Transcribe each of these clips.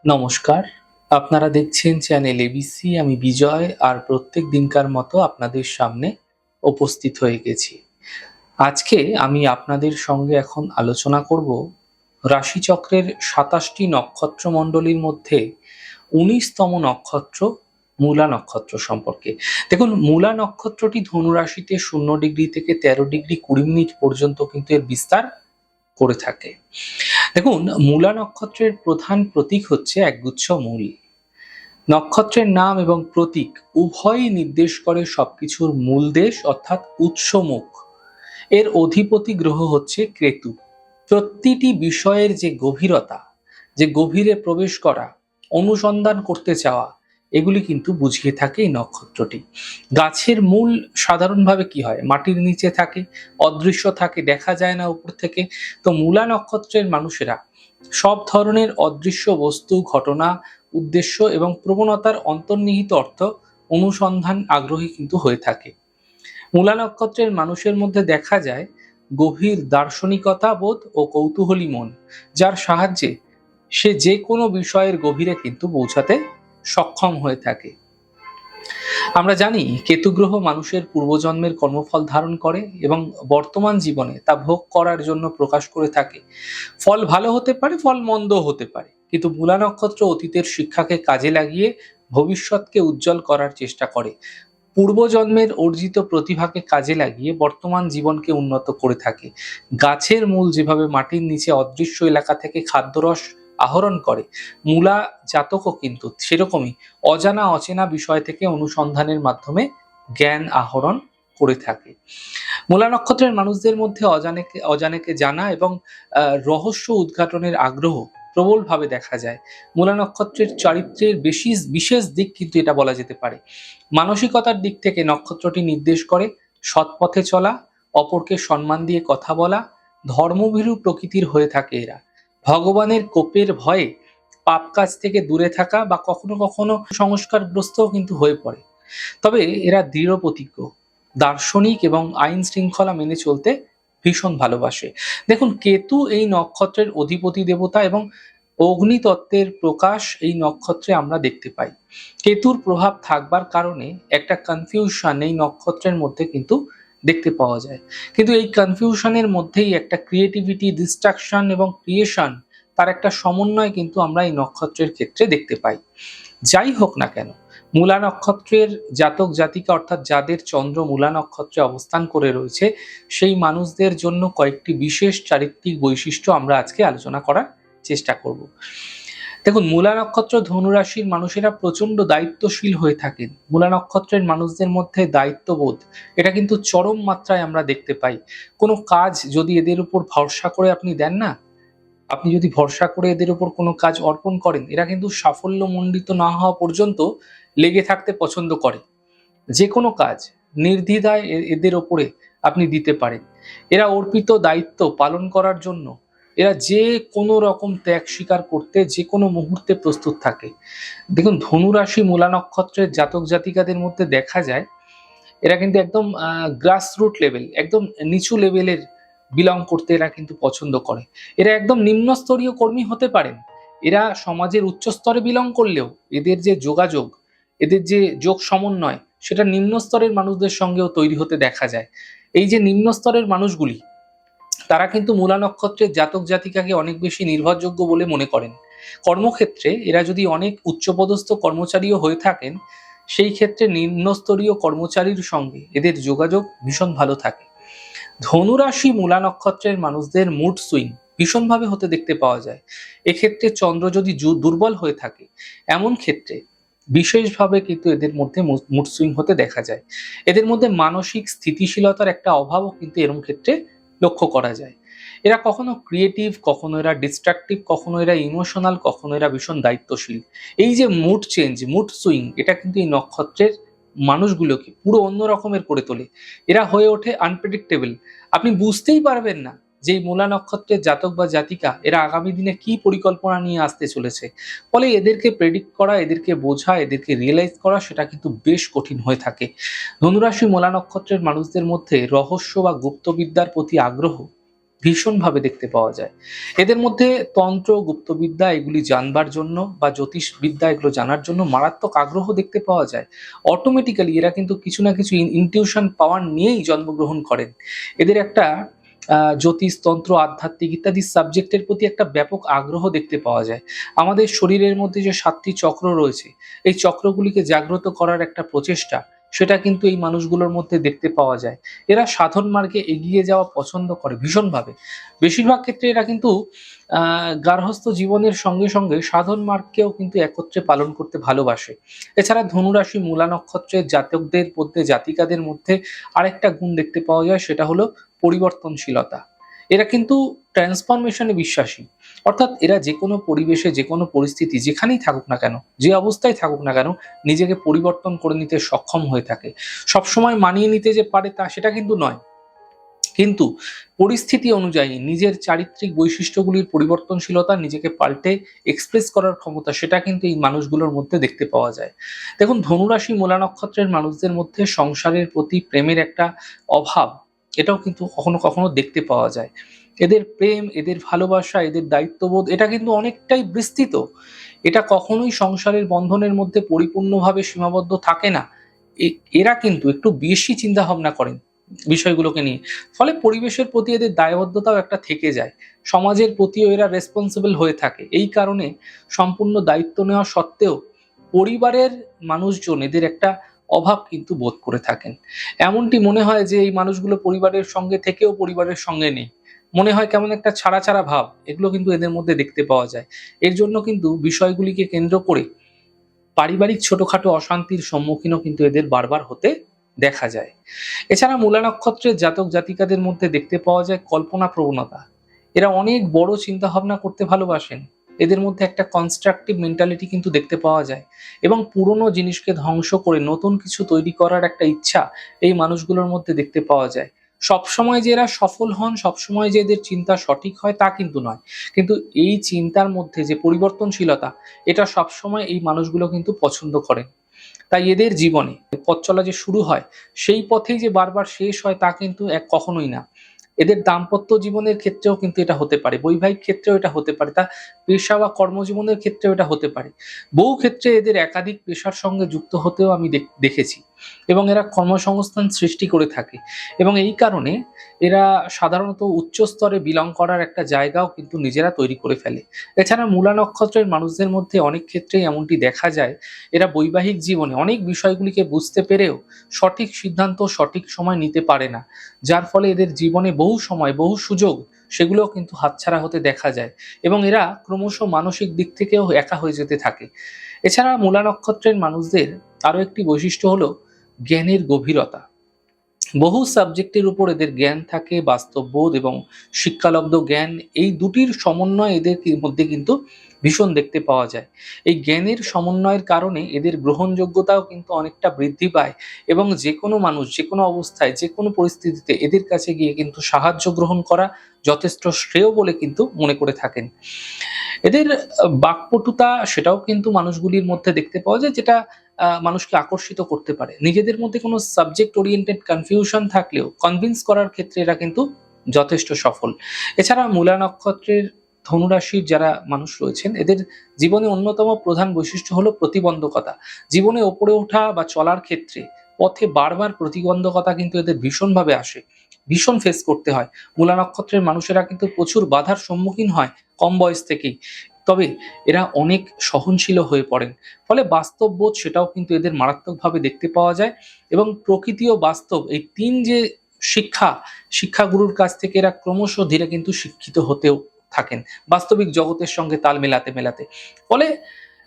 নমস্কার। আপনারা দেখছেন চ্যানেল এবিসি। আমি বিজয় আর প্রত্যেক দিনকার মতো আপনাদের সামনে উপস্থিত হয়ে গেছি। আজকে আমি আপনাদের সঙ্গে এখন আলোচনা করব রাশিচক্রের ২৭টি নক্ষত্রমণ্ডলীর মধ্যে ১৯তম নক্ষত্র মূলা নক্ষত্র সম্পর্কে। দেখুন, মূলা নক্ষত্রটি ধনু রাশিতে ০ থেকে ১৩°২০' পর্যন্ত কিন্তু এর বিস্তার করে থাকে। দেখুন, মূলা নক্ষত্রের প্রধান প্রতীক হচ্ছে একগুচ্ছ মূল। নক্ষত্রের নাম এবং প্রতীক উভয়ই নির্দেশ করে সবকিছুর মূল দেশ অর্থাৎ উৎসমুখ। এর অধিপতি গ্রহ হচ্ছে কেতু। প্রতিটি বিষয়ের যে গভীরতা, যে গভীরে প্রবেশ করা, অনুসন্ধান করতে চাওয়া, এগুলি কিন্তু বুঝিয়ে থাকে এই নক্ষত্রটি। গাছের মূল সাধারণভাবে কি হয়? মাটির নিচে থাকে, অদৃশ্য থাকে, দেখা যায় না উপর থেকে। তো মূলা নক্ষত্রের মানুষেরা সব ধরনের অদৃশ্য বস্তু, ঘটনা, উদ্দেশ্য এবং প্রবণতার অন্তর্নিহিত অর্থ অনুসন্ধান আগ্রহী কিন্তু হয়ে থাকে। মূলা নক্ষত্রের মানুষের মধ্যে দেখা যায় গভীর দার্শনিকতা বোধ ও কৌতূহলী মন, যার সাহায্যে সে যে কোনো বিষয়ের গভীরে কিন্তু পৌঁছাতে সক্ষম হয়ে থাকে। আমরা জানি কেতু গ্রহ মানুষের পূর্বজন্মের কর্মফল ধারণ করে এবং বর্তমান জীবনে তা ভোগ করার জন্য প্রকাশ করে থাকে। ফল ভালো হতে পারে, ফল মন্দ হতে পারে, কিন্তু মূলা নক্ষত্র অতীতের শিক্ষাকে কাজে লাগিয়ে ভবিষ্যৎকে উজ্জ্বল করার চেষ্টা করে। পূর্বজন্মের অর্জিত প্রতিভাকে কাজে লাগিয়ে বর্তমান জীবনকে উন্নত করে থাকে। গাছের মূল যেভাবে মাটির নিচে অদৃশ্য এলাকা থেকে খাদ্যরস আহরণ করে, মূলা জাতকও কিন্তু সেরকমই অজানা অচেনা বিষয় থেকে অনুসন্ধানের মাধ্যমে জ্ঞান আহরণ করে থাকে। মূলা নক্ষত্রের মানুষদের মধ্যে অজানাকে জানা এবং রহস্য উদ্ঘাটনের আগ্রহ প্রবলভাবে দেখা যায়। মূলা নক্ষত্রের চরিত্রের বিশেষ দিক কিন্তু এটা বলা যেতে পারে। মানসিকতার দিক থেকে নক্ষত্রটি নির্দেশ করে সৎ পথে চলা, অপরকে সম্মান দিয়ে কথা বলা, ধর্মভীরু প্রকৃতির হয়ে থাকে এরা। ভগবানের কোপের ভয়ে পাপ কাজ থেকে দূরে থাকা বা কখনো কখনো সংস্কারগ্রস্তও কিন্তু হয়ে পড়ে। তবে এরা দৃঢ় প্রতিজ্ঞ, দার্শনিক এবং আইন শৃঙ্খলা মেনে চলতে ভীষণ ভালোবাসে। দেখুন, কেতু এই নক্ষত্রের অধিপতি দেবতা এবং অগ্নিতত্ত্বের প্রকাশ এই নক্ষত্রে আমরা দেখতে পাই। কেতুর প্রভাব থাকবার কারণে একটা কনফিউশন এই নক্ষত্রের মধ্যে কিন্তু দেখতে পাওয়া যায়। কিন্তু এই কনফিউশনের মধ্যেই একটা ক্রিয়েটিভিটি, ডিস্ট্রাকশন এবং ক্রিয়েশন, তার একটা সমন্বয় কিন্তু আমরা এই নক্ষত্রের ক্ষেত্রে দেখতে পাই। যাই হোক না কেন, মূলা নক্ষত্রের জাতক জাতিকা অর্থাৎ যাদের চন্দ্র মূলা নক্ষত্রে অবস্থান করে রয়েছে, সেই মানুষদের জন্য কয়েকটি বিশেষ চারিত্রিক বৈশিষ্ট্য আমরা আজকে আলোচনা করার চেষ্টা করব। দেখুন, মূলা নক্ষত্র ধনুরাশির মানুষেরা প্রচন্ড দায়িত্বশীল হয়ে থাকেন। মূলা নক্ষত্রের মানুষদের মধ্যে দায়িত্ববোধ, এটা কিন্তু চরম মাত্রায় আমরা দেখতে পাই। কোনো কাজ যদি এদের উপর ভরসা করে আপনি দেন না, আপনি যদি ভরসা করে এদের উপর কোনো কাজ অর্পণ করেন, এরা কিন্তু সাফল্যমণ্ডিত না হওয়া পর্যন্ত লেগে থাকতে পছন্দ করে। যে কোনো কাজ নির্দ্বিধায় এদের ওপরে আপনি দিতে পারেন। এরা অর্পিত দায়িত্ব পালন করার জন্য এরা যে কোনো রকম ত্যাগ স্বীকার করতে যে কোনো মুহূর্তে প্রস্তুত থাকে। দেখুন, ধনুরাশি মূলা নক্ষত্রের জাতক জাতিকাদের মধ্যে দেখা যায় এরা কিন্তু একদম গ্রাসরুট লেভেল, একদম নিচু লেভেলের বিলং করতে এরা কিন্তু পছন্দ করে। এরা একদম নিম্নস্তরীয় কর্মী হতে পারেন। এরা সমাজের উচ্চ স্তরে বিলং করলেও এদের যে যোগাযোগ, এদের যে যোগ সমন্বয়, সেটা নিম্ন স্তরের মানুষদের সঙ্গেও তৈরি হতে দেখা যায়। এই যে নিম্ন স্তরের মানুষগুলি, তারা কিন্তু মূলা নক্ষত্রের জাতক জাতিকাকে অনেক বেশি নির্ভরযোগ্য বলে মনে করেন। কর্মক্ষেত্রে এরা যদি অনেক উচ্চপদস্থ কর্মচারীও হয়ে থাকেন, সেই ক্ষেত্রে নিম্নস্তরীয় কর্মচারীর সঙ্গে এদের যোগাযোগ ভীষণ ভালো থাকে। ধনুরাশি মূলা নক্ষত্রের মানুষদের মুড সুইং ভীষণভাবে হতে দেখতে পাওয়া যায়। এক্ষেত্রে চন্দ্র যদি দুর্বল হয়ে থাকে, এমন ক্ষেত্রে বিশেষভাবে কিন্তু এদের মধ্যে মুড সুইং হতে দেখা যায়। এদের মধ্যে মানসিক স্থিতিশীলতার একটা অভাবও কিন্তু এরকম ক্ষেত্রে লক্ষ্য করা যায়। এরা কখনো ক্রিয়েটিভ, কখনো এরা ডিস্ট্রাকটিভ, কখনো এরা ইমোশনাল, কখনো এরা ভীষণ দায়িত্বশীল। এই যে মুড চেঞ্জ, মুড সুইং, এটা কিন্তু এই নক্ষত্রের মানুষগুলোকে পুরো অন্য রকমের করে তোলে। এরা হয়ে ওঠে আনপ্রেডিক্টেবল। আপনি বুঝতেই পারবেন না যে এই মূলা নক্ষত্রের জাতক বা জাতিকা এরা আগামী দিনে কি পরিকল্পনা নিয়ে আসতে চলেছে। ফলে এদেরকে প্রেডিক্ট করা, এদেরকে বোঝা, এদেরকে রিয়েলাইজ করা সেটা কিন্তু বেশ কঠিন হয়ে থাকে। ধনুরাশি মূলা নক্ষত্রের মানুষদের মধ্যে রহস্য বা গুপ্তবিদ্যার প্রতি আগ্রহ ভীষণভাবে দেখতে পাওয়া যায়। এদের মধ্যে তন্ত্র, গুপ্তবিদ্যা এগুলি জানবার জন্য বা জ্যোতিষবিদ্যা এগুলো জানার জন্য মারাত্মক আগ্রহ দেখতে পাওয়া যায়। অটোমেটিক্যালি এরা কিন্তু কিছু না কিছু ইনটিউশন পাওয়ার নিয়েই জন্মগ্রহণ করেন। এদের একটা জ্যোতিষ, তন্ত্র, আধ্যাত্মিক ইত্যাদি সাবজেক্টের প্রতি একটা ব্যাপক আগ্রহ দেখতে পাওয়া যায়। আমাদের শরীরের মধ্যে যে ৭ টি চক্র রয়েছে, এই চক্রগুলিকে জাগ্রত করার একটা প্রচেষ্টা, সেটা কিন্তু এই মানুষগুলোর মধ্যে দেখতে পাওয়া যায়। এরা সাধন মার্গে এগিয়ে যাওয়া পছন্দ করে ভীষণভাবে। বেশিরভাগ ক্ষেত্রে এরা কিন্তু গার্হস্থ্য জীবনের সঙ্গে সঙ্গে সাধন মার্গকেও কিন্তু একত্রে পালন করতে ভালোবাসে। এছাড়া ধনুরাশি, মূলা নক্ষত্রের জাতকদের মধ্যে, জাতিকাদের মধ্যে আরেকটা গুণ দেখতে পাওয়া যায়, সেটা হলো পরিবর্তনশীলতা। এরা কিন্তু ট্রান্সফরমেশনে বিশ্বাসী। অর্থাৎ এরা যেকোনো পরিবেশে, যেকোনো পরিস্থিতি যেখানেই থাকুক না কেন, যে অবস্থায় থাকুক না কেন, নিজেকে পরিবর্তন করে নিতে সক্ষম হয়ে থাকে। সবসময় মানিয়ে নিতে যে পারে তা সেটা কিন্তু নয়। কিন্তু পরিস্থিতি অনুযায়ী নিজের চারিত্রিক বৈশিষ্ট্যগুলির পরিবর্তনশীলতা, নিজেকে পাল্টে এক্সপ্রেস করার ক্ষমতা, সেটা কিন্তু এই মানুষগুলোর মধ্যে দেখতে পাওয়া যায়। দেখুন, ধনুরাশি, মূলা নক্ষত্রের মানুষদের মধ্যে সংসারের প্রতি প্রেমের একটা অভাব, এটাও কিন্তু কখনো কখনো দেখতে পাওয়া যায়। এদের প্রেম, এদের ভালোবাসা, এদের দায়িত্ববোধ, এটা কিন্তু অনেকটাই বিস্তৃত। এটা কখনোই সংসারের বন্ধনের মধ্যে পরিপূর্ণভাবে সীমাবদ্ধ থাকে না। এরা কিন্তু একটু বেশি চিন্তা ভাবনা করেন বিষয়গুলোকে নিয়ে। ফলে পরিবেশের প্রতি এদের দায়বদ্ধতাও একটা থেকে যায়। সমাজের প্রতিও এরা রেসপন্সিবল হয়ে থাকে। এই কারণে সম্পূর্ণ দায়িত্ব নেওয়া সত্ত্বেও পরিবারের মানুষজন এদের একটা অভাব কিন্তু বোধ করে থাকেন। এমনটি মনে হয় যে এই মানুষগুলো পরিবারের সঙ্গে থেকেও পরিবারের সঙ্গে নেই। মনে হয় কেমন একটা ছাড়া ছাড়া ভাব, এগুলো কিন্তু এদের মধ্যে দেখতে পাওয়া যায়। এর জন্য কিন্তু বিষয়গুলিকে কেন্দ্র করে পারিবারিক ছোটখাটো অশান্তির সম্মুখীনও কিন্তু এদের বারবার হতে দেখা যায়। এছাড়া মূলা নক্ষত্রের জাতক জাতিকাদের মধ্যে দেখতে পাওয়া যায় কল্পনা প্রবণতা। এরা অনেক বড় চিন্তা ভাবনা করতে ভালোবাসেন। এদের মধ্যে একটা কনস্ট্রাকটিভ মেন্টালিটি কিন্তু দেখতে পাওয়া যায় এবং পুরনো জিনিসকে ধ্বংস করে নতুন কিছু তৈরি করার একটা ইচ্ছা এই মানুষগুলোর মধ্যে দেখতে পাওয়া যায়। সবসময় যে এরা সফল হন, সবসময় যে এদের চিন্তা সঠিক হয় তা কিন্তু নয়। কিন্তু এই চিন্তার মধ্যে যে পরিবর্তনশীলতা, এটা সবসময় এই মানুষগুলো কিন্তু পছন্দ করেন। তাই এদের জীবনে পথ চলা যে শুরু হয়, সেই পথেই যে বারবার শেষ হয় তা কিন্তু কখনোই না। এদের দাম্পত্য জীবনের ক্ষেত্রেও কিন্তু এটা হতে পারে, বৈবাহিক ক্ষেত্রেও এটা হতে পারে, তা পেশা বা কর্মজীবনের ক্ষেত্রেও এটা হতে পারে। বহু ক্ষেত্রে এদের একাধিক পেশার সঙ্গে যুক্ত হতেও আমি দেখেছি এবং এরা কর্মসংস্থান সৃষ্টি করে থাকে এবং এই কারণে এরা সাধারণত উচ্চ স্তরে বিলং করার একটা জায়গাও কিন্তু নিজেরা তৈরি করে ফেলে। এছাড়া মূলা নক্ষত্রের মানুষদের মধ্যে অনেক ক্ষেত্রেই এমনটি দেখা যায়, এরা বৈবাহিক জীবনে অনেক বিষয়গুলিকে বুঝতে পেরেও সঠিক সিদ্ধান্ত সঠিক সময় নিতে পারে না। যার ফলে এদের জীবনে বহু সময়, বহু সুযোগ, সেগুলোও কিন্তু হাতছাড়া হতে দেখা যায় এবং এরা ক্রমশ মানসিক দিক থেকেও একা হয়ে যেতে থাকে। এছাড়া মূলা নক্ষত্রের মানুষদের আরো একটি বৈশিষ্ট্য হলো জ্ঞানের গভীরতা। বহু সাবজেক্টের উপর এদের জ্ঞান থাকে, বাস্তববোধ এবং শিক্ষালব্ধ জ্ঞান, এই দুটির সমন্বয় এদের মধ্যে কিন্তু ভীষণ দেখতে পাওয়া যায়। এই জ্ঞানের সমন্বয়ের কারণে এদের গ্রহণযোগ্যতাও কিন্তু অনেকটা বৃদ্ধি পায় এবং যে কোনো মানুষ, যে কোনো অবস্থায়, যে কোনো পরিস্থিতিতে এদের কাছে গিয়ে কিন্তু সাহায্য গ্রহণ করা যথেষ্ট শ্রেয় বলে কিন্তু মনে করে থাকেন। এদের বাকপটুতা, সেটাও কিন্তু মানুষগুলির মধ্যে দেখতে পাওয়া যায়, যেটা মানুষকে আকর্ষিত করতে পারে। নিজেদের মধ্যে কোনো সাবজেক্ট ওরিয়েন্টেড কনফিউশন থাকলেও কনভিন্স করার ক্ষেত্রে এরা কিন্তু যথেষ্ট সফল। এছাড়া মূলা নক্ষত্রের ধনুরাশির যারা মানুষ রয়েছেন, এদের জীবনে অন্যতম প্রধান বৈশিষ্ট্য হলো প্রতিবন্ধকতা। জীবনে ওপরে ওঠা বা চলার ক্ষেত্রে পথে বারবার প্রতিবন্ধকতা কিন্তু এদের ভীষণভাবে আসে, ভীষণ ফেস করতে হয়। মূলা নক্ষত্রের মানুষেরা কিন্তু প্রচুর বাধার সম্মুখীন হয় কম বয়স থেকেই। তবে এরা অনেক সহনশীল হয়ে পড়েন। ফলে বাস্তববোধ, সেটাও কিন্তু এদের মারাত্মকভাবে দেখতে পাওয়া যায় এবং প্রকৃতি ও বাস্তব, এই ৩ যে শিক্ষাগুরুর কাছ থেকে এরা ক্রমশ ধীরে কিন্তু শিক্ষিত হতেও থাকেন বাস্তবিক জগতের সঙ্গে তাল মেলাতে মেলাতে। ফলে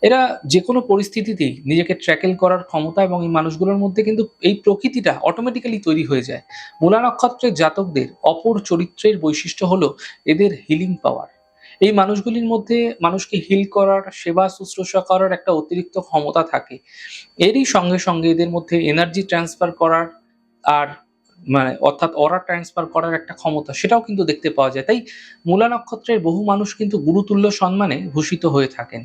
এরা যেকোনো পরিস্থিতিতেই নিজেকে ট্র্যাকেল করার ক্ষমতা এবং এই মানুষগুলোর মধ্যে কিন্তু এই প্রকৃতিটা অটোমেটিক্যালি তৈরি হয়ে যায়। মূলা নক্ষত্রের জাতকদের অপর চরিত্রের বৈশিষ্ট্য হলো এদের হিলিং পাওয়ার। এই মানুষগুলির মধ্যে মানুষকে হিল করার, সেবা শুশ্রূষা করার একটা অতিরিক্ত ক্ষমতা থাকে। এরই সঙ্গে সঙ্গে এদের মধ্যে এনার্জি ট্রান্সফার করার, আর অর্থাৎ অরা ট্রান্সফার করার একটা ক্ষমতা, সেটাও কিন্তু দেখতে পাওয়া যায়। তাই মূলা নক্ষত্রের বহু মানুষ কিন্তু গুরুতুল্য সম্মানে ভূষিত হয়ে থাকেন।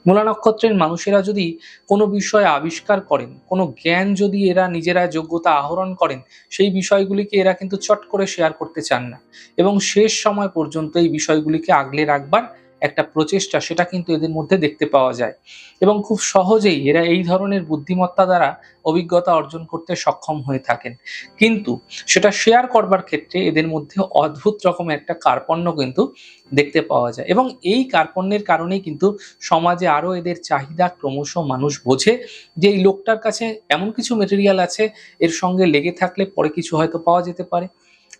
মূলা নক্ষত্রের মানুষেরা যদি কোনো বিষয় আবিষ্কার করেন, কোনো জ্ঞান যদি এরা নিজেরা যোগ্যতা আহরণ করেন, সেই বিষয়গুলিকে এরা কিন্তু চট করে শেয়ার করতে চান না এবং শেষ সময় পর্যন্ত এই বিষয়গুলিকে আগলে রাখবার একটা প্রচেষ্টা সেটা কিন্তু এদের মধ্যে দেখতে পাওয়া যায় এবং খুব সহজেই এরা এই ধরনের বুদ্ধিমত্তা দ্বারা অভিজ্ঞতা অর্জন করতে সক্ষম হয়ে থাকেন। কিন্তু সেটা শেয়ার করবার ক্ষেত্রে এদের মধ্যে অদ্ভুত রকমের একটা কার্পণ্য কিন্তু দেখতে পাওয়া যায় এবং এই কার্পণ্যের কারণেই কিন্তু সমাজে আরো এদের চাহিদা ক্রমশ মানুষ বোঝে যে এই লোকটার কাছে এমন কিছু মেটেরিয়াল আছে, এর সঙ্গে লেগে থাকলে পরে কিছু হয়তো পাওয়া যেতে পারে।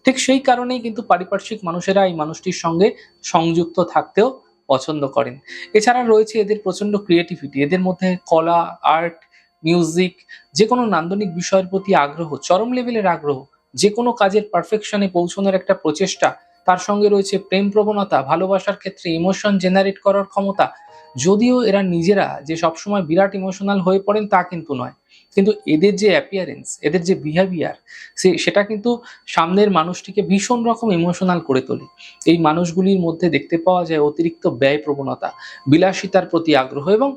ঠিক সেই কারণেই কিন্তু পারিপার্শ্বিক মানুষেরা এই মানুষটির সঙ্গে সংযুক্ত থাকতেও পছন্দ করেন। এছাড়া রয়েছে এদের প্রচন্ড ক্রিয়েটিভিটি, এদের মধ্যে কলা, আর্ট, মিউজিক, যে কোনো নান্দনিক বিষয়ের প্রতি আগ্রহ, চরম লেভেলের আগ্রহ, যে কোনো কাজের পারফেকশনে পৌঁছানোর একটা প্রচেষ্টা, তার সঙ্গে রয়েছে প্রেম প্রবণতা, ভালোবাসার ক্ষেত্রে ইমোশন জেনারেট করার ক্ষমতা। যদিও এরা নিজেরা যে সবসময় বিরাট ইমোশনাল হয়ে পড়েন তা কিন্তু নয়, কিন্তু এদের যে অ্যাপিয়ারেন্স, এদের যে বিহেভিয়ার, সেটা কিন্তু সামনের মানুষটিকে ভীষণ রকম ইমোশনাল করে তোলে। এই মানুষগুলির মধ্যে দেখতে পাওয়া যায় অতিরিক্ত ব্যয় প্রবণতা, বিলাসিতার প্রতি আগ্রহ এবং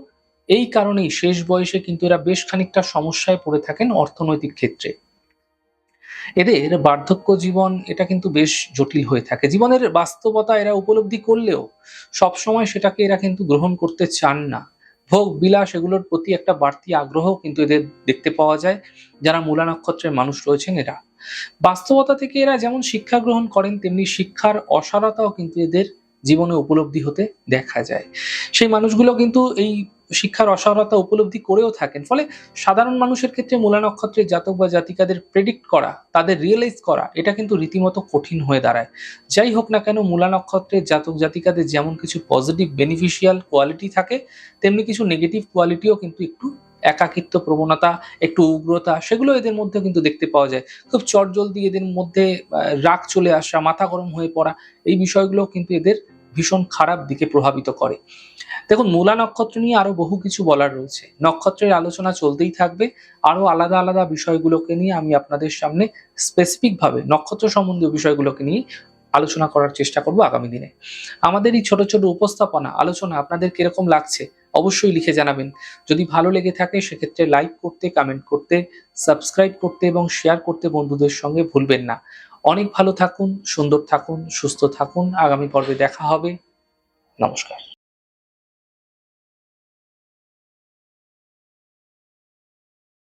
এই কারণেই শেষ বয়সে কিন্তু এরা বেশ খানিকটা সমস্যায় পড়ে থাকেন অর্থনৈতিক ক্ষেত্রে। এদের বার্ধক্য জীবন এটা কিন্তু বেশ জটিল হয়ে থাকে। জীবনের বাস্তবতা এরা উপলব্ধি করলেও সবসময় সেটাকে এরা কিন্তু গ্রহণ করতে চান না। ভোগ বিলাস এগুলোর প্রতি একটা বাড়তি আগ্রহ কিন্তু এদের দেখতে পাওয়া যায় যারা মূলা নক্ষত্রের মানুষ রয়েছেন এরা। বাস্তবতা থেকে এরা যেমন শিক্ষা গ্রহণ করেন তেমনি শিক্ষার অসারতাও কিন্তু এদের জীবনে উপলব্ধি হতে দেখা যায়। সেই মানুষগুলো কিন্তু এই শিক্ষার অসারতা উপলব্ধি করেও থাকেন। ফলে সাধারণ মানুষের ক্ষেত্রে মূলা নক্ষত্রের জাতক বা জাতিকাদের প্রেডিক্ট করা, তাদের রিয়েলাইজ করা এটা কিন্তু রীতিমতো কঠিন হয়ে দাঁড়ায়। যাই হোক না কেন, মূলা নক্ষত্রের জাতক জাতিকাদের যেমন কিছু পজিটিভ বেনিফিশিয়াল কোয়ালিটি থাকে, তেমনি কিছু নেগেটিভ কোয়ালিটিও কিন্তু একটু একাকিত্ব প্রবণতা, একটু উগ্রতা সেগুলো এদের মধ্যে কিন্তু দেখতে পাওয়া যায়। খুব চটজলদি এদের মধ্যে রাগ চলে আসা, মাথা গরম হয়ে পড়া, এই বিষয়গুলোও কিন্তু এদের ভীষণ খারাপ দিকে প্রভাবিত করে। দেখুন, মূলা নক্ষত্র নিয়ে আরো বহু কিছু বলার রয়েছে। নক্ষত্রের আলোচনা চলতেই থাকবে। আরো আলাদা আলাদা বিষয়গুলোকে নিয়ে আমি আপনাদের সামনে স্পেসিফিক ভাবে নক্ষত্র সম্বন্ধীয় বিষয়গুলোকে নিয়ে আলোচনা করার চেষ্টা করব আগামী দিনে। আমাদের এই ছোট ছোট উপস্থাপনা আলোচনা আপনাদের কিরকম লাগছে অবশ্যই লিখে জানাবেন। যদি ভালো লেগে থাকে সেক্ষেত্রে লাইক করতে, কমেন্ট করতে, সাবস্ক্রাইব করতে এবং শেয়ার করতে বন্ধুদের সঙ্গে ভুলবেন না। অনেক ভালো থাকুন, সুন্দর থাকুন, সুস্থ থাকুন। আগামী পর্বে দেখা হবে। নমস্কার।